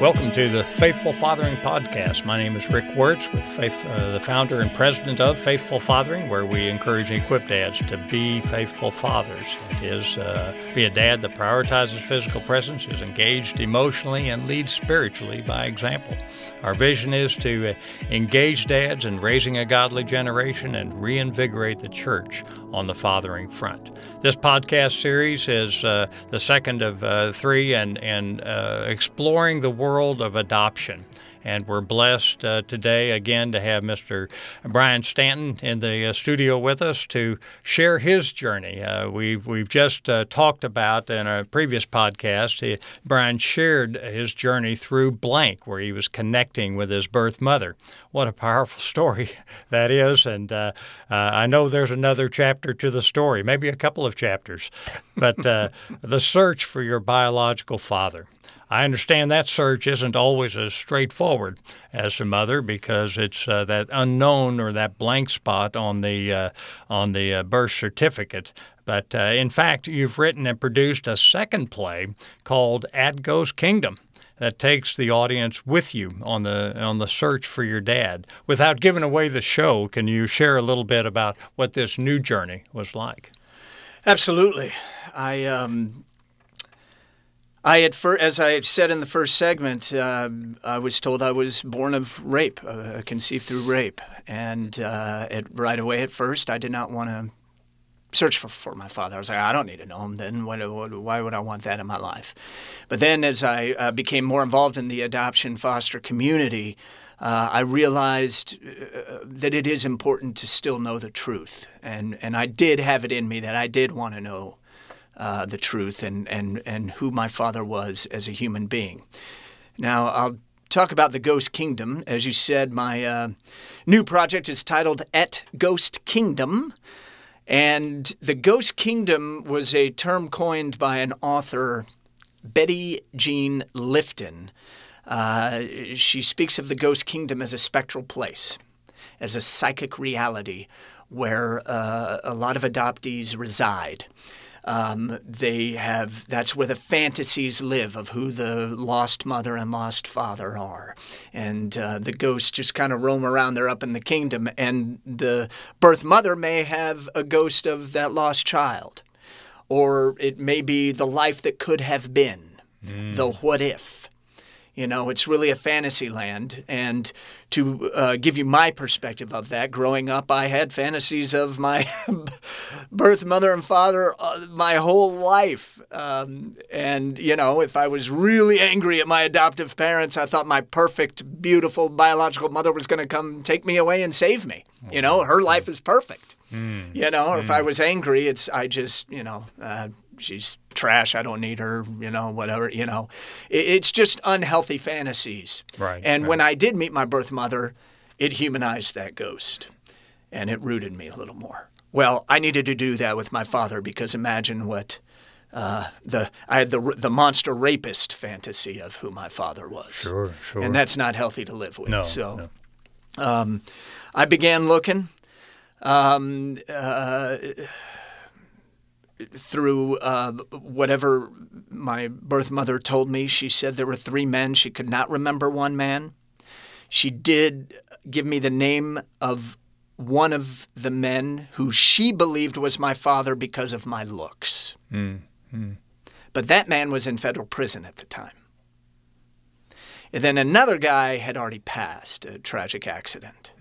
Welcome to the Faithful Fathering Podcast. My name is Rick Wertz, with the founder and president of Faithful Fathering, where we encourage and equip dads to be faithful fathers. That is, be a dad that prioritizes physical presence, is engaged emotionally, and leads spiritually by example. Our vision is to engage dads in raising a godly generation and reinvigorate the church on the fathering front. This podcast series is the second of three, and exploring the world of adoption. And we're blessed today again to have Mr. Brian Stanton in the studio with us to share his journey. We've just talked about in a previous podcast, Brian shared his journey through blank, where he was connecting with his birth mother. What a powerful story that is. And I know there's another chapter to the story, maybe a couple of chapters, but the search for your biological father. I understand that search isn't always as straightforward as a mother, because it's that unknown or that blank spot on the birth certificate. But in fact, you've written and produced a second play called At Ghost Kingdom that takes the audience with you on the search for your dad. Without giving away the show, can you share a little bit about what this new journey was like? Absolutely. As I said in the first segment, I was told I was born of rape, conceived through rape. And right away at first, I did not want to search for my father. I was like, I don't need to know him then. Why would I want that in my life? But then as I became more involved in the adoption foster community, I realized that it is important to still know the truth. And I did have it in me that I did want to know the truth and who my father was as a human being. Now, I'll talk about the Ghost Kingdom. As you said, my new project is titled At Ghost Kingdom. And the Ghost Kingdom was a term coined by an author, Betty Jean Lifton. She speaks of the Ghost Kingdom as a spectral place, as a psychic reality where a lot of adoptees reside. That's where the fantasies live of who the lost mother and lost father are. And the ghosts just kind of roam around there up in the kingdom. And the birth mother may have a ghost of that lost child. Or it may be the life that could have been, the what if. You know, it's really a fantasy land. And to give you my perspective of that, growing up, I had fantasies of my birth mother and father my whole life. And, you know, if I was really angry at my adoptive parents, I thought my perfect, beautiful biological mother was going to come take me away and save me. You know, her life is perfect. You know, or if I was angry, she's trash, I don't need her, you know, whatever, you know. It's just unhealthy fantasies. Right. And when I did meet my birth mother, it humanized that ghost, and it rooted me a little more. Well, I needed to do that with my father, because imagine what I had the monster rapist fantasy of who my father was. Sure. And that's not healthy to live with. No. I began looking. Through whatever my birth mother told me. She said there were 3 men. She could not remember one man. She did give me the name of one of the men who she believed was my father because of my looks. But that man was in federal prison at the time. And then another guy had already passed, a tragic accident.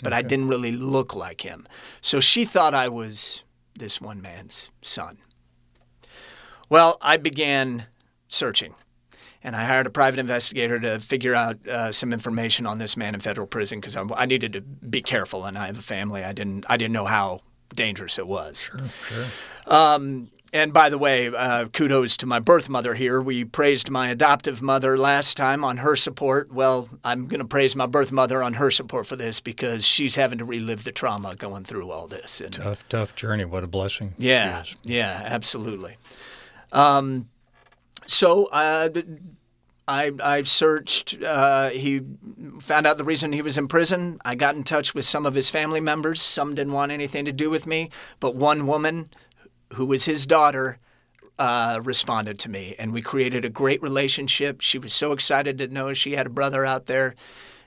But I didn't really look like him. So she thought I was this one man's son. Well, I began searching, and I hired a private investigator to figure out some information on this man in federal prison, because I needed to be careful, and I have a family. I didn't know how dangerous it was. Sure. And by the way, kudos to my birth mother here. We praised my adoptive mother last time on her support. Well, I'm going to praise my birth mother on her support for this, because she's having to relive the trauma going through all this. And, tough journey. What a blessing. Yeah, absolutely. So I searched. He found out the reason he was in prison. I got in touch with some of his family members. Some didn't want anything to do with me, but one woman who was his daughter responded to me, and we created a great relationship. She was so excited to know she had a brother out there,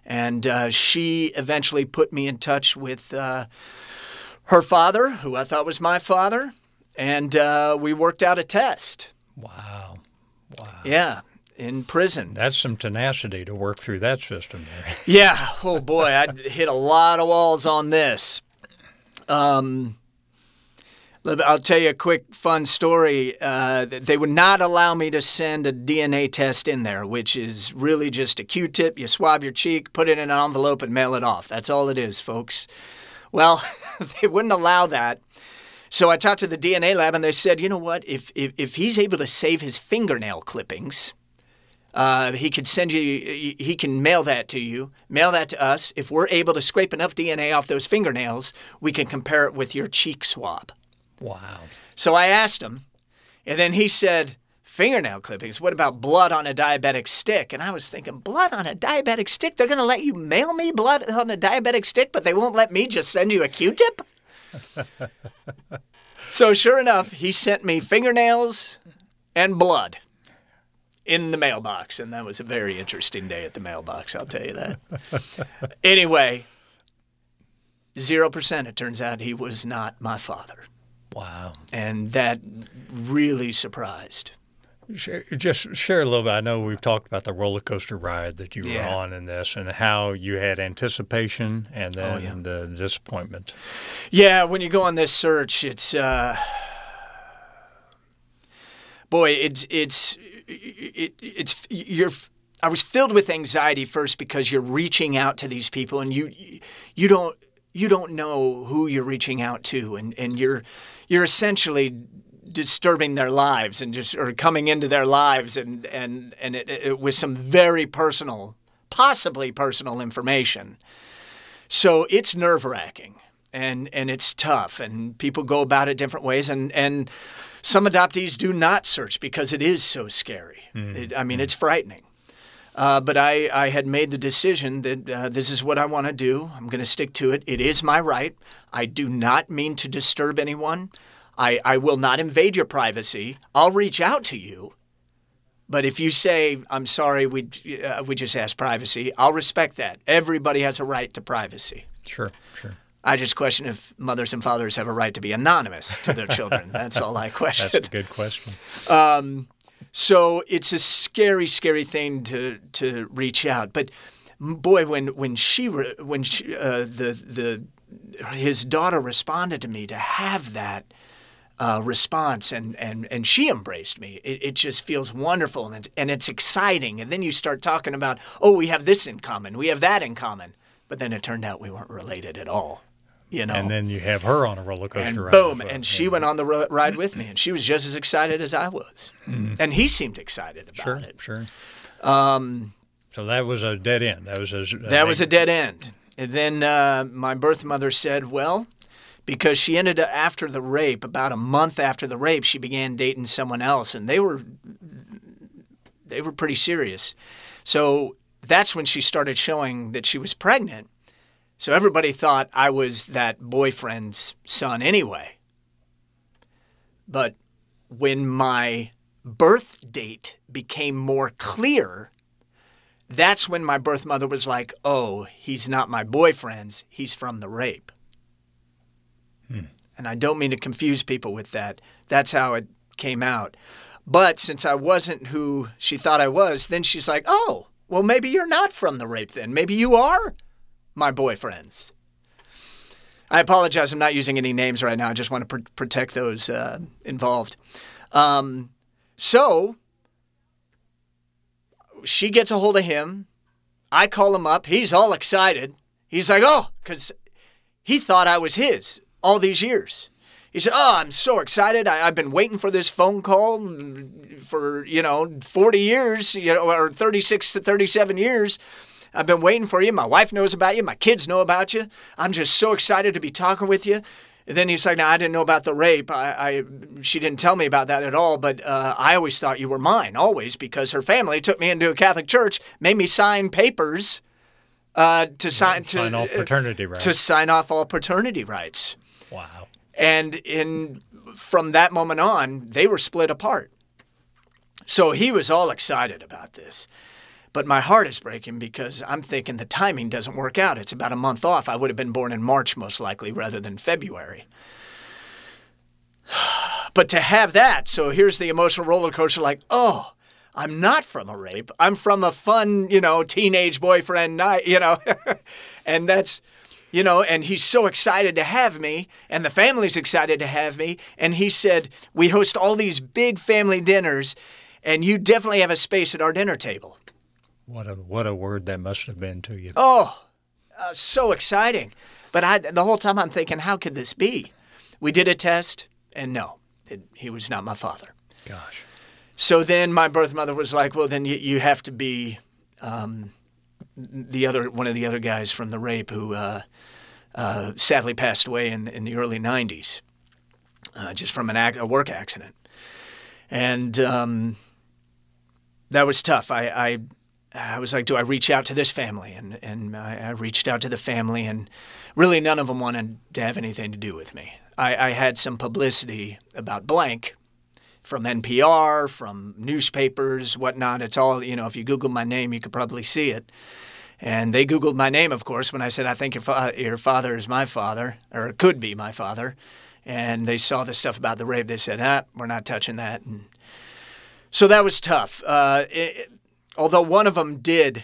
and she eventually put me in touch with her father, who I thought was my father, and we worked out a test. Wow. Wow. Yeah, in prison. That's some tenacity to work through that system there. Yeah. Oh, boy, I hit a lot of walls on this. I'll tell you a quick fun story. They would not allow me to send a DNA test in there, which is really just a Q-tip. You swab your cheek, put it in an envelope, and mail it off. That's all it is, folks. Well, they wouldn't allow that. So I talked to the DNA lab, and they said, you know what? If he's able to save his fingernail clippings, he could send you. He can mail that to you. Mail that to us. If we're able to scrape enough DNA off those fingernails, we can compare it with your cheek swab. Wow. So I asked him, and then he said, fingernail clippings, what about blood on a diabetic stick? And I was thinking, blood on a diabetic stick? They're going to let you mail me blood on a diabetic stick, but they won't let me just send you a Q-tip? So sure enough, he sent me fingernails and blood in the mailbox, and that was a very interesting day at the mailbox, I'll tell you that. Anyway, 0%, it turns out he was not my father. Wow. And that really surprised. Just share a little bit. I know we've talked about the roller coaster ride that you were on in this and how you had anticipation and then the disappointment. Yeah, when you go on this search, it's I was filled with anxiety first because you're reaching out to these people and you don't know who you're reaching out to, and you're essentially disturbing their lives or coming into their lives and it with some very personal, possibly personal information. So it's nerve-wracking and it's tough, and people go about it different ways, and some adoptees do not search because it is so scary. It's frightening. But I had made the decision that this is what I want to do. I'm going to stick to it. It is my right. I do not mean to disturb anyone. I will not invade your privacy. I'll reach out to you. But if you say, I'm sorry, we just asked privacy, I'll respect that. Everybody has a right to privacy. Sure. I just question if mothers and fathers have a right to be anonymous to their children. That's all I question. That's a good question. So it's a scary, scary thing to reach out. But boy, when his daughter responded to me, to have that response and she embraced me, it just feels wonderful and it's exciting. And then you start talking about, we have this in common, we have that in common. But then it turned out we weren't related at all. And then you have her on a roller coaster ride. Boom, and she went on the ride with me, and she was just as excited as I was. And he seemed excited about it. Sure. So that was a dead end. That was a dead end. And then my birth mother said, well, because she ended up, after the rape, about a month after the rape, she began dating someone else, and they were pretty serious. So that's when she started showing that she was pregnant. So everybody thought I was that boyfriend's son anyway. But when my birth date became more clear, that's when my birth mother was like, he's not my boyfriend's, he's from the rape. And I don't mean to confuse people with that. That's how it came out. But since I wasn't who she thought I was, then she's like, well, maybe you're not from the rape then. Maybe you are my boyfriends. I apologize. I'm not using any names right now. I just want to protect those involved. So she gets a hold of him. I call him up. He's all excited. He's like, because he thought I was his all these years. He said, I'm so excited. I've been waiting for this phone call for, 40 years, or 36 to 37 years. I've been waiting for you. My wife knows about you. My kids know about you. I'm just so excited to be talking with you. And then he's like, no, I didn't know about the rape. She didn't tell me about that at all, but I always thought you were mine, always, because her family took me into a Catholic church, made me sign papers to sign off paternity rights. To sign off all paternity rights. Wow. And from that moment on, they were split apart. So he was all excited about this. But my heart is breaking because I'm thinking the timing doesn't work out. It's about a month off. I would have been born in March most likely rather than February. But to have that, so here's the emotional roller coaster like, oh, I'm not from a rape. I'm from a fun, teenage boyfriend night, and that's, and he's so excited to have me, and the family's excited to have me. And he said, we host all these big family dinners, and you definitely have a space at our dinner table. What a word that must have been to you. Oh, so exciting. But the whole time I'm thinking, how could this be? We did a test, and no, he was not my father. Gosh. So then my birth mother was like, well, then you have to be one of the other guys from the rape who sadly passed away in the early 90s, just from a work accident. And that was tough. I was like, do I reach out to this family? And I reached out to the family, and really none of them wanted to have anything to do with me. I had some publicity about blank from NPR, from newspapers, whatnot. It's all, if you Google my name, you could probably see it. And they Googled my name, of course, when I said, I think your father is my father, or could be my father. And they saw the stuff about the rape. They said, we're not touching that. And so that was tough. Although one of them did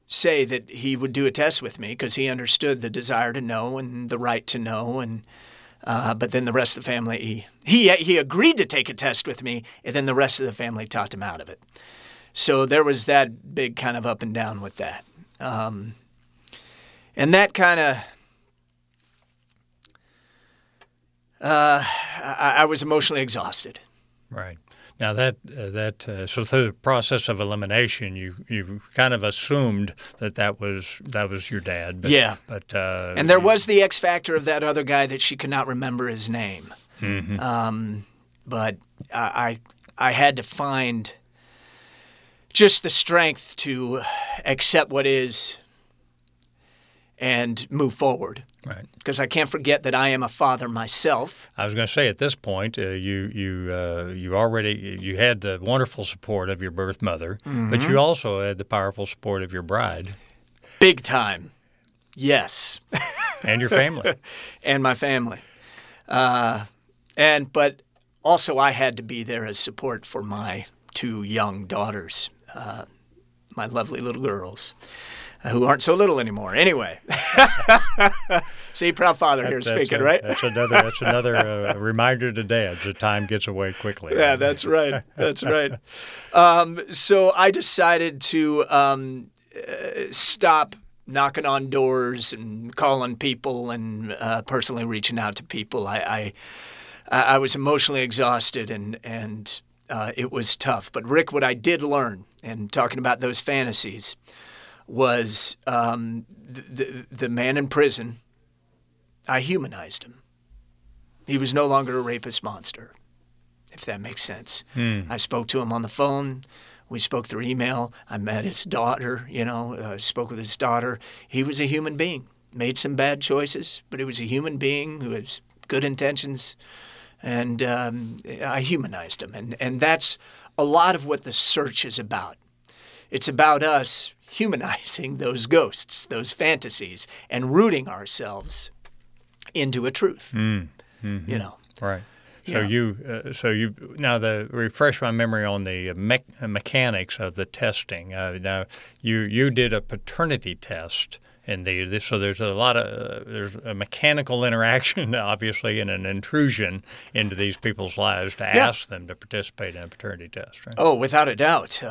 say that he would do a test with me because he understood the desire to know and the right to know. And but then the rest of the family, he agreed to take a test with me, and then the rest of the family talked him out of it. So there was that big kind of up and down with that. And that kind of, I was emotionally exhausted. Right. Now so through the process of elimination, you kind of assumed that was your dad. But, yeah. But and there was the X factor of that other guy that she could not remember his name. Mm-hmm. But I had to find just the strength to accept what is and move forward. Right. Because I can't forget that I am a father myself. I was going to say at this point, you had the wonderful support of your birth mother, mm-hmm. but you also had the powerful support of your bride. Big time. Yes. And your family. And my family. But also I had to be there as support for my two young daughters, my lovely little girls. Who aren't so little anymore. Anyway. See, proud father here speaking, right? That's another reminder to dads that time gets away quickly. Yeah, that's right. That's right. So I decided to stop knocking on doors and calling people and personally reaching out to people. I was emotionally exhausted and it was tough. But Rick, what I did learn, and talking about those fantasies, was the man in prison, I humanized him. He was no longer a rapist monster, if that makes sense. I spoke to him on the phone. We spoke through email. I met his daughter, spoke with his daughter. He was a human being, made some bad choices, but he was a human being who has good intentions. And I humanized him. And that's a lot of what the search is about. It's about us humanizing those ghosts, those fantasies, and rooting ourselves into a truth. Mm-hmm. Right. So Yeah. you now refresh my memory on the mechanics of the testing. Now you did a paternity test. So there's there's a mechanical interaction, obviously, and an intrusion into these people's lives to ask them to participate in a paternity test, right? Oh, without a doubt.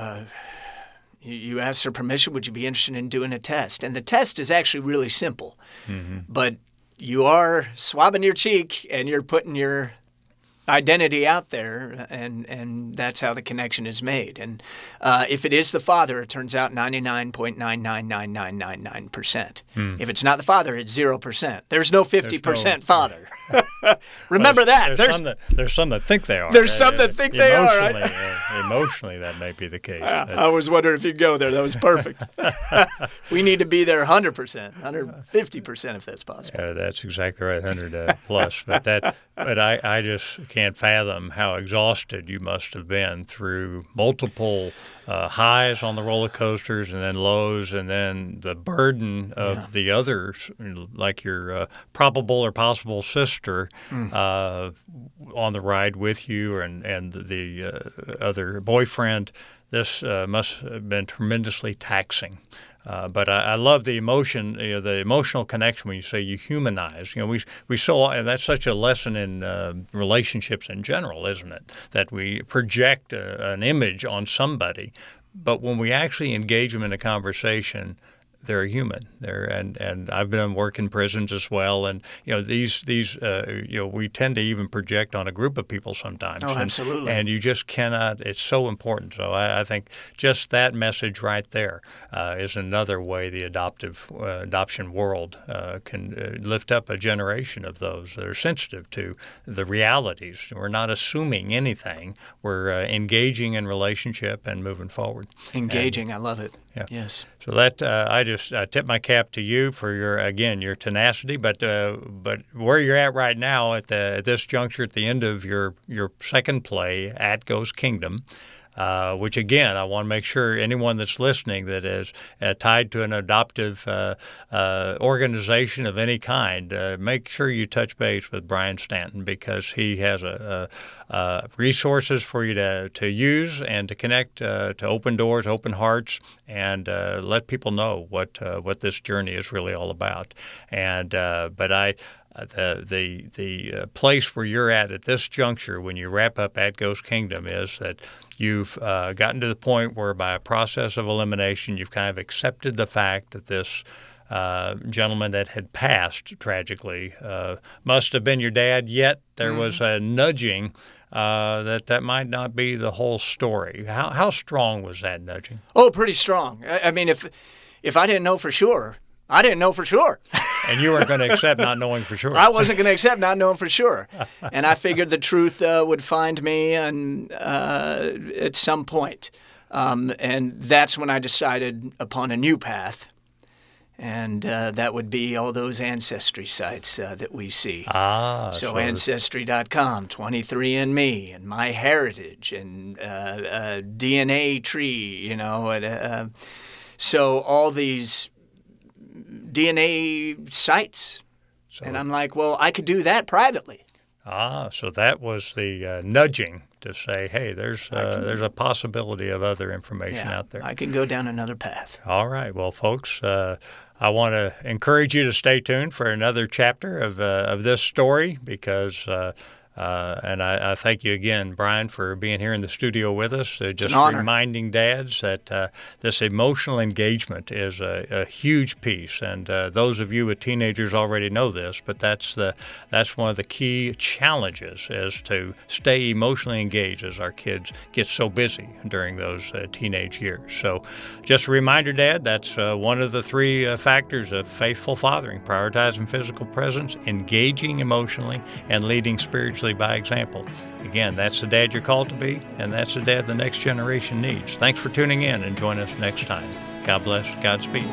You ask their permission, would you be interested in doing a test? And the test is actually really simple. Mm-hmm. But you are swabbing your cheek and you're putting your identity out there, and that's how the connection is made. And if it is the father, it turns out 99.999999%. If it's not the father, it's 0%. There's no 50% father. Remember that. There's some that think they are. There's some that think they are. Right? Emotionally, that may be the case. I was wondering if you'd go there. That was perfect. We need to be there 100%, 150% if that's possible. That's exactly right, 100 plus. But I just can't fathom how exhausted you must have been through multiple highs on the roller coasters and then lows, and then the burden of the others, like your probable or possible sister on the ride with you, and the other boyfriend. This must have been tremendously taxing. But I love the emotion, the emotional connection when you say you humanize. We saw that's such a lesson in relationships in general, isn't it? That we project an image on somebody, but when we actually engage them in a conversation, they're a human. And I've been working prisons as well, and these we tend to even project on a group of people sometimes. Oh, absolutely. And you just cannot. It's so important. So I think just that message right there is another way the adoption world can lift up a generation of those that are sensitive to the realities. We're not assuming anything. We're engaging in relationship and moving forward. Engaging, I love it. Yeah. Yes. So that I tip my cap to you for your tenacity, but where you're at right now at this juncture, at the end of your second play, At Goes Kingdom, which again I want to make sure anyone that's listening that is tied to an adoptive organization of any kind, make sure you touch base with Brian Stanton, because he has resources for you to use and to connect, to open doors, open hearts, and let people know what this journey is really all about. And the place where you're at this juncture when you wrap up At Goes Kingdom is that you've gotten to the point where, by a process of elimination, you've kind of accepted the fact that this gentleman that had passed tragically must have been your dad, yet there was a nudging that might not be the whole story. How strong was that nudging? Oh, pretty strong. I mean, if I didn't know for sure, I didn't know for sure. And you weren't going to accept not knowing for sure. I wasn't going to accept not knowing for sure. And I figured the truth would find me at some point. And that's when I decided upon a new path. And that would be all those ancestry sites that we see. So Ancestry.com, 23andMe, and MyHeritage, and DNA Tree, so all these DNA sites. And I'm like, well, I could do that privately. So that was the nudging to say, hey, there's a possibility of other information out there. I can go down another path. All right. Well, folks, I want to encourage you to stay tuned for another chapter of this story, because and I thank you again, Brian, for being here in the studio with us. Just reminding dads that this emotional engagement is a huge piece, and those of you with teenagers already know this, but that's one of the key challenges, is to stay emotionally engaged as our kids get so busy during those teenage years. So just a reminder, Dad, that's one of the three factors of faithful fathering: prioritizing physical presence, engaging emotionally, and leading spiritually by example. Again, that's the dad you're called to be, and that's the dad the next generation needs. Thanks for tuning in, and join us next time. God bless. Godspeed.